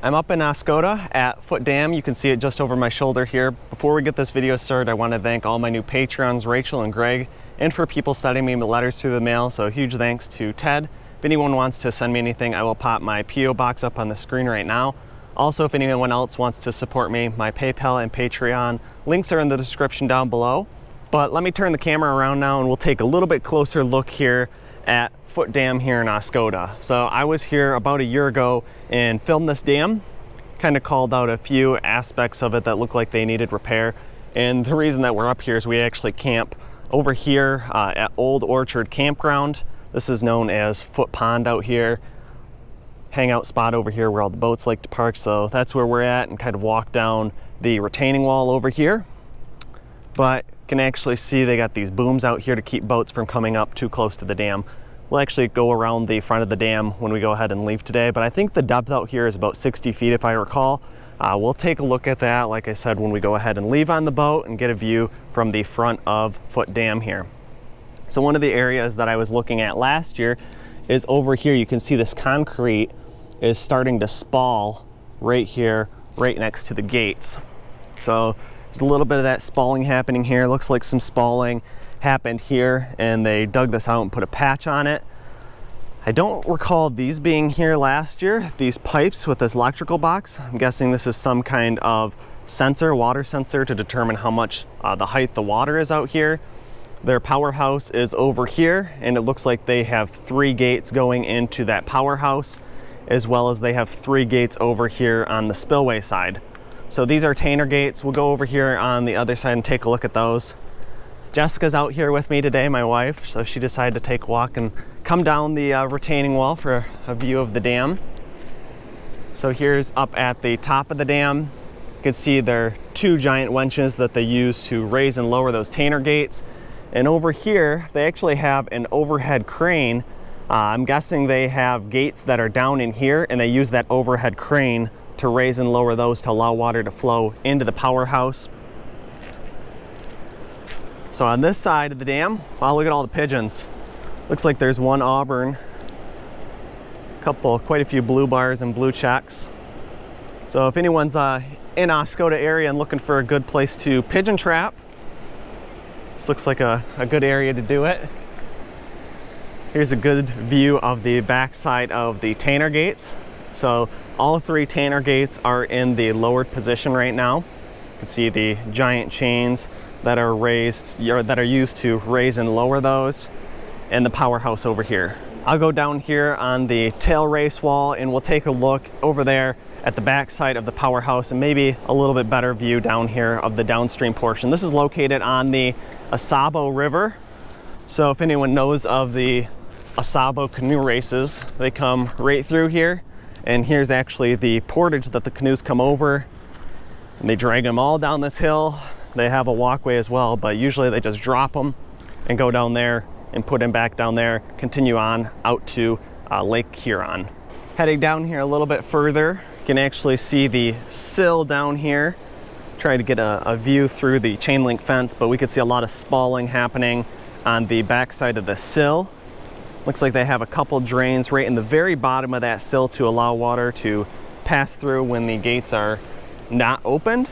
I'm up in Oscoda at Foote Dam. You can see it just over my shoulder here. Before we get this video started, I want to thank all my new patrons, Rachel and Greg, and for people sending me letters through the mail. So huge thanks to Ted. If anyone wants to send me anything, I will pop my P.O. box up on the screen right now. Also, if anyone else wants to support me, my PayPal and Patreon links are in the description down below. But let me turn the camera around now and we'll take a little bit closer look here at Foote Dam here in Oscoda. So I was here about a year ago and filmed this dam, kind of called out a few aspects of it that looked like they needed repair. And the reason that we're up here is we actually camp over here at Old Orchard Campground. This is known as Foote Pond out here. Hangout spot over here where all the boats like to park. So that's where we're at, and kind of walk down the retaining wall over here. But you can actually see they got these booms out here to keep boats from coming up too close to the dam. We'll actually go around the front of the dam when we go ahead and leave today, but I think the depth out here is about 60 feet if I recall. We'll take a look at that, like I said, when we go ahead and leave on the boat and get a view from the front of Foote Dam here. So one of the areas that I was looking at last year is over here. You can see this concrete is starting to spall right here, right next to the gates. So there's a little bit of that spalling happening here. Looks like some spalling happened here and they dug this out and put a patch on it. I don't recall these being here last year, these pipes with this electrical box. I'm guessing this is some kind of sensor, water sensor, to determine how much the height the water is out here. Their powerhouse is over here, and it looks like they have 3 gates going into that powerhouse, as well as they have 3 gates over here on the spillway side. So these are Tanner gates. We'll go over here on the other side and take a look at those. Jessica's out here with me today, my wife, so she decided to take a walk and come down the retaining wall for a view of the dam. So here's up at the top of the dam. You can see there are 2 giant winches that they use to raise and lower those Tanner gates. And over here, they actually have an overhead crane. I'm guessing they have gates that are down in here, and they use that overhead crane to raise and lower those to allow water to flow into the powerhouse. So on this side of the dam, wow, look at all the pigeons. Looks like there's 1 auburn, quite a few blue bars and blue checks. So if anyone's in Oscoda area and looking for a good place to pigeon trap, this looks like a good area to do it. Here's a good view of the back side of the Tanner gates. So all 3 Tanner gates are in the lowered position right now. You can see the giant chains that are used to raise and lower those, and the powerhouse over here. I'll go down here on the tail race wall and we'll take a look over there at the back side of the powerhouse, and maybe a little bit better view down here of the downstream portion. This is located on the Oscoda River. So if anyone knows of the Oscoda canoe races, they come right through here, and here's actually the portage that the canoes come over, and they drag them all down this hill. They have a walkway as well, but usually they just drop them and go down there and put them back down there, continue on out to Lake Huron. Heading down here a little bit further, you can actually see the sill down here. Try to get a view through the chain link fence, but we could see a lot of spalling happening on the back side of the sill. Looks like they have a couple drains right in the very bottom of that sill to allow water to pass through when the gates are not opened.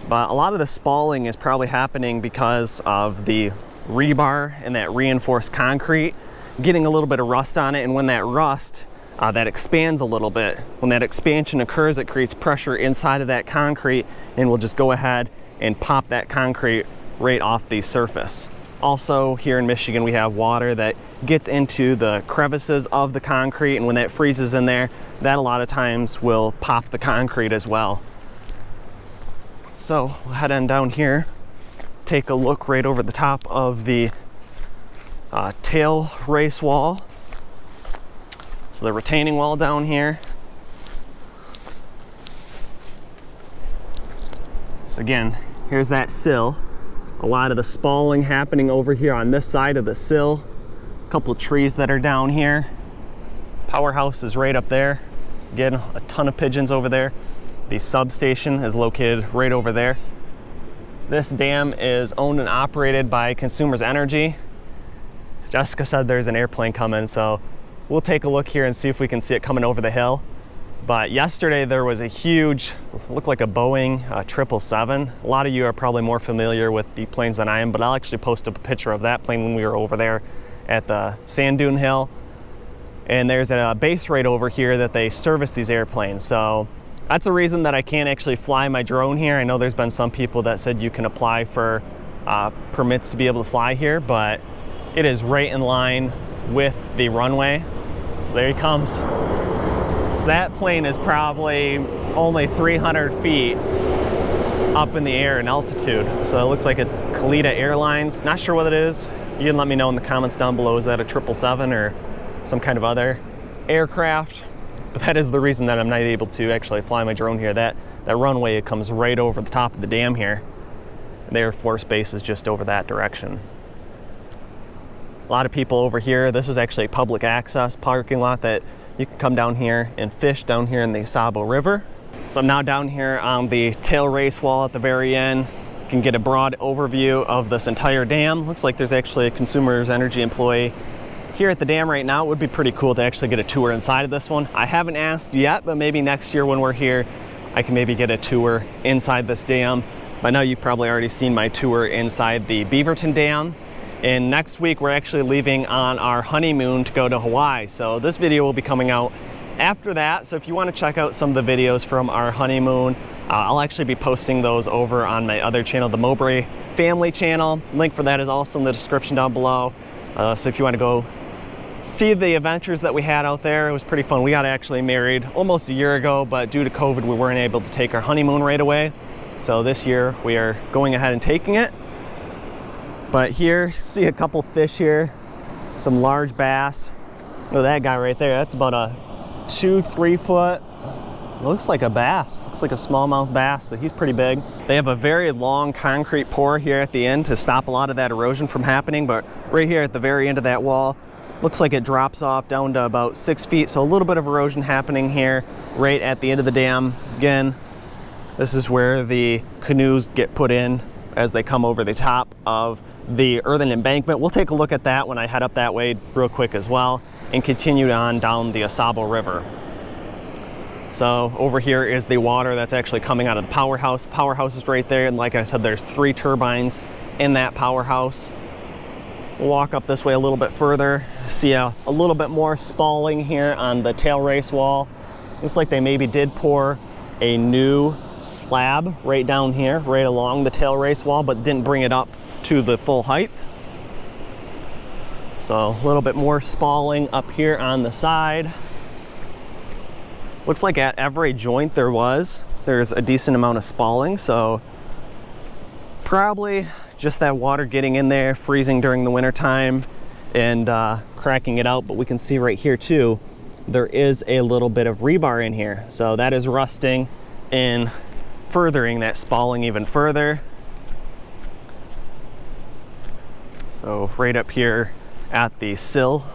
But a lot of the spalling is probably happening because of the rebar and that reinforced concrete getting a little bit of rust on it, and when that rust that expands a little bit, when that expansion occurs, it creates pressure inside of that concrete and will just go ahead and pop that concrete right off the surface. Also, here in Michigan, we have water that gets into the crevices of the concrete, and when that freezes in there, that a lot of times will pop the concrete as well. So we'll head on down here, take a look right over the top of the tail race wall. So the retaining wall down here. So again, here's that sill. A lot of the spalling happening over here on this side of the sill. A couple of trees that are down here. Powerhouse is right up there. Again, a ton of pigeons over there. The substation is located right over there. This dam is owned and operated by Consumers Energy. Jessica said there's an airplane coming, so we'll take a look here and see if we can see it coming over the hill. But yesterday there was a huge, looked like a Boeing 777. A lot of you are probably more familiar with the planes than I am, but I'll actually post up a picture of that plane when we were over there at the Sand Dune Hill. And there's a base right over here that they service these airplanes. So that's a reason that I can't actually fly my drone here. I know there's been some people that said you can apply for permits to be able to fly here, but it is right in line with the runway. So there he comes. So that plane is probably only 300 feet up in the air in altitude. So it looks like it's Kalitta Airlines. Not sure what it is. You can let me know in the comments down below. Is that a 777 or some kind of other aircraft? But that is the reason that I'm not able to actually fly my drone here. That runway, it comes right over the top of the dam here. The Air Force Base is just over that direction. A lot of people over here. This is actually a public access parking lot that you can come down here and fish down here in the Oscoda River. So I'm now down here on the tail race wall at the very end. You can get a broad overview of this entire dam. Looks like there's actually a Consumers Energy employee here at the dam right now. It would be pretty cool to actually get a tour inside of this one. I haven't asked yet, but maybe next year when we're here, I can maybe get a tour inside this dam. By now you've probably already seen my tour inside the Beaverton Dam. And next week we're actually leaving on our honeymoon to go to Hawaii. So this video will be coming out after that. So if you want to check out some of the videos from our honeymoon, I'll actually be posting those over on my other channel, the Mowbray family channel. Link for that is also in the description down below. So if you want to go see the adventures that we had out there, it was pretty fun. We got actually married almost a year ago, but due to COVID, we weren't able to take our honeymoon right away. So this year we are going ahead and taking it. But here, see a couple fish here, some large bass. Oh, that guy right there, that's about a 2-3 foot. Looks like a bass, looks like a smallmouth bass, so he's pretty big. They have a very long concrete pour here at the end to stop a lot of that erosion from happening, but right here at the very end of that wall, looks like it drops off down to about 6 feet, so a little bit of erosion happening here right at the end of the dam. Again, this is where the canoes get put in as they come over the top of the earthen embankment. We'll take a look at that when I head up that way real quick as well, and continue on down the Oscoda River. So over here is the water that's actually coming out of the powerhouse. The powerhouse is right there, and like I said, there's 3 turbines in that powerhouse. We'll walk up this way a little bit further, see a little bit more spalling here on the tail race wall. Looks like they maybe did pour a new slab right down here, right along the tail race wall, but didn't bring it up to the full height. So a little bit more spalling up here on the side. Looks like at every joint there's a decent amount of spalling, so probably just that water getting in there, freezing during the winter time, and cracking it out. But we can see right here too, there is a little bit of rebar in here, so that is rusting and furthering that spalling even further. So right up here at the sill,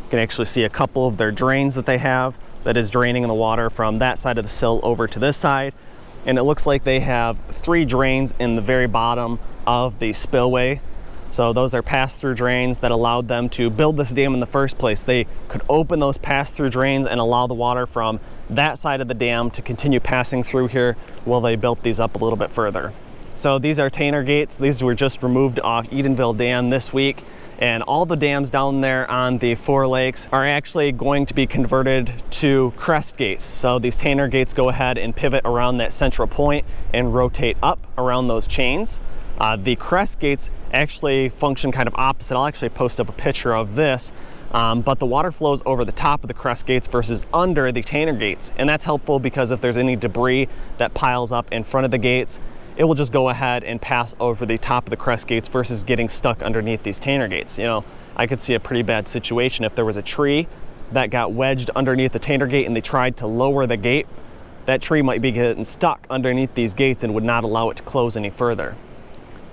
you can actually see a couple of their drains that they have that is draining the water from that side of the sill over to this side. And it looks like they have 3 drains in the very bottom of the spillway. So those are pass-through drains that allowed them to build this dam in the first place. They could open those pass-through drains and allow the water from that side of the dam to continue passing through here while they built these up a little bit further. So these are Tanner gates. These were just removed off Edenville Dam this week. And all the dams down there on the 4 lakes are actually going to be converted to Crest Gates. So these Tanner gates go ahead and pivot around that central point and rotate up around those chains. The Crest Gates actually function kind of opposite. I'll actually post up a picture of this, but the water flows over the top of the Crest Gates versus under the Tanner gates. And that's helpful because if there's any debris that piles up in front of the gates, it will just go ahead and pass over the top of the Crest Gates versus getting stuck underneath these Tanner gates. You know, I could see a pretty bad situation if there was a tree that got wedged underneath the Tanner gate and they tried to lower the gate. That tree might be getting stuck underneath these gates and would not allow it to close any further.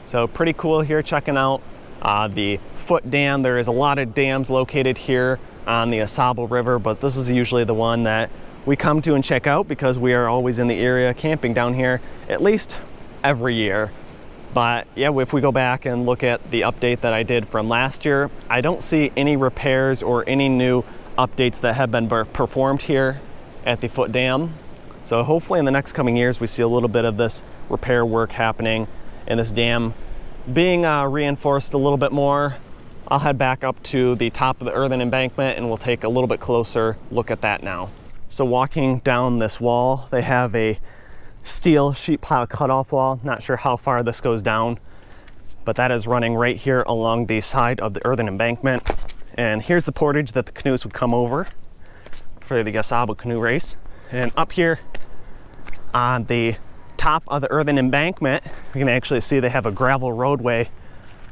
So pretty cool here checking out the Foote Dam. There is a lot of dams located here on the Oscoda River, but this is usually the one that we come to and check out because we are always in the area camping down here at least every year. But yeah, if we go back and look at the update that I did from last year, I don't see any repairs or any new updates that have been performed here at the Foote Dam. So hopefully in the next coming years we see a little bit of this repair work happening and this dam being reinforced a little bit more. I'll head back up to the top of the earthen embankment and we'll take a little bit closer look at that now. So walking down this wall, they have a steel sheet pile cutoff wall. Not sure how far this goes down, but that is running right here along the side of the earthen embankment. And here's the portage that the canoes would come over for the Oscoda canoe race. And up here on the top of the earthen embankment, we can actually see they have a gravel roadway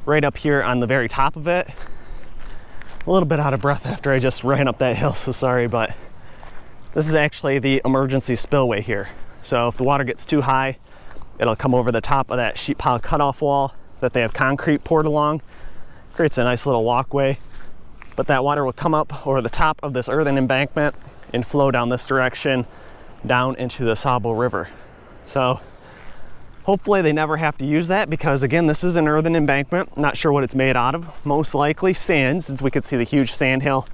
right up here on the very top of it. A little bit out of breath after I just ran up that hill, so sorry, but this is actually the emergency spillway here. So if the water gets too high, it'll come over the top of that sheet pile cutoff wall that they have concrete poured along. Creates a nice little walkway, but that water will come up over the top of this earthen embankment and flow down this direction down into the Oscoda River. So hopefully they never have to use that, because again, this is an earthen embankment. Not sure what it's made out of. Most likely sand, since we could see the huge sand hill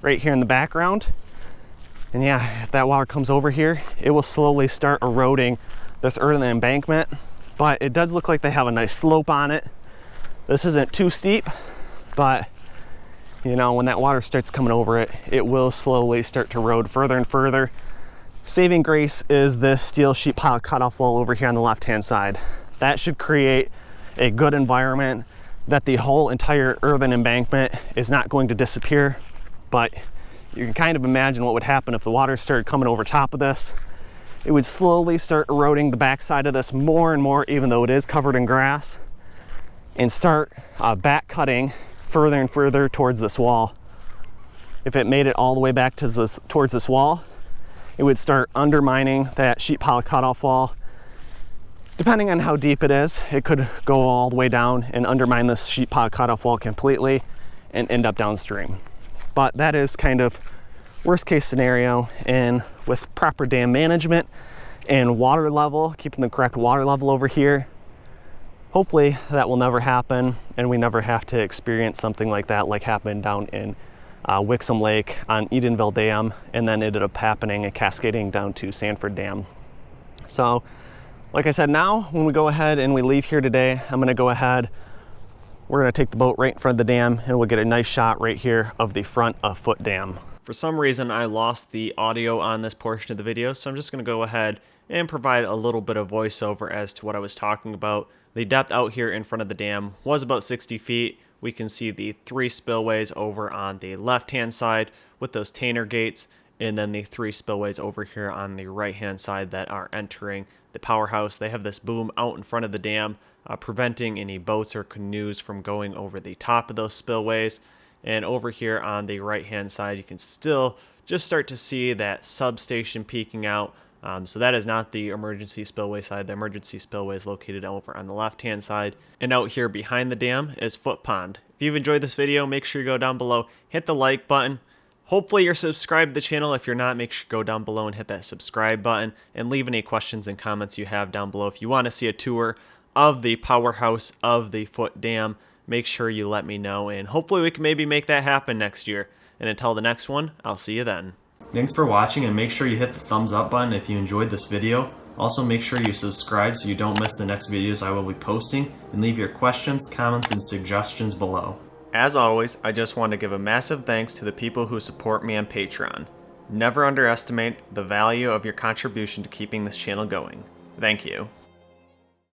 right here in the background. And yeah, if that water comes over here, it will slowly start eroding this earthen embankment. But it does look like they have a nice slope on it. This isn't too steep, but you know, when that water starts coming over it, it will slowly start to erode further and further. Saving grace is this steel sheet pile cutoff wall over here on the left-hand side. That should create a good environment that the whole entire earthen embankment is not going to disappear, but you can kind of imagine what would happen if the water started coming over top of this. It would slowly start eroding the backside of this more and more, even though it is covered in grass, and start back cutting further and further towards this wall. If it made it all the way back to towards this wall, it would start undermining that sheet pile cutoff wall. Depending on how deep it is, it could go all the way down and undermine this sheet pile cutoff wall completely and end up downstream. But that is kind of worst case scenario, and with proper dam management and water level, keeping the correct water level over here, hopefully that will never happen and we never have to experience something like that like happened down in Wixom Lake on Edenville Dam, and then ended up happening and cascading down to Sanford Dam. So like I said, now when we go ahead and we leave here today, I'm going to go ahead, we're going to take the boat right in front of the dam and we'll get a nice shot right here of the front of Foote Dam. For some reason I lost the audio on this portion of the video, so I'm just going to go ahead and provide a little bit of voiceover as to what I was talking about. The depth out here in front of the dam was about 60 feet. We can see the 3 spillways over on the left-hand side with those Tanner gates, and then the 3 spillways over here on the right-hand side that are entering the powerhouse. They have this boom out in front of the dam, preventing any boats or canoes from going over the top of those spillways. And over here on the right-hand side, you can still just start to see that substation peeking out. So that is not the emergency spillway side. The emergency spillway is located over on the left-hand side. And out here behind the dam is Foote Pond. If you've enjoyed this video, make sure you go down below, hit the like button. Hopefully you're subscribed to the channel. If you're not, make sure you go down below and hit that subscribe button, and leave any questions and comments you have down below. If you want to see a tour of the powerhouse of the Foote Dam, make sure you let me know, and hopefully we can maybe make that happen next year. And until the next one, I'll see you then. Thanks for watching, and make sure you hit the thumbs up button if you enjoyed this video. Also make sure you subscribe so you don't miss the next videos I will be posting, and leave your questions, comments, and suggestions below. As always, I just want to give a massive thanks to the people who support me on Patreon. Never underestimate the value of your contribution to keeping this channel going. Thank you.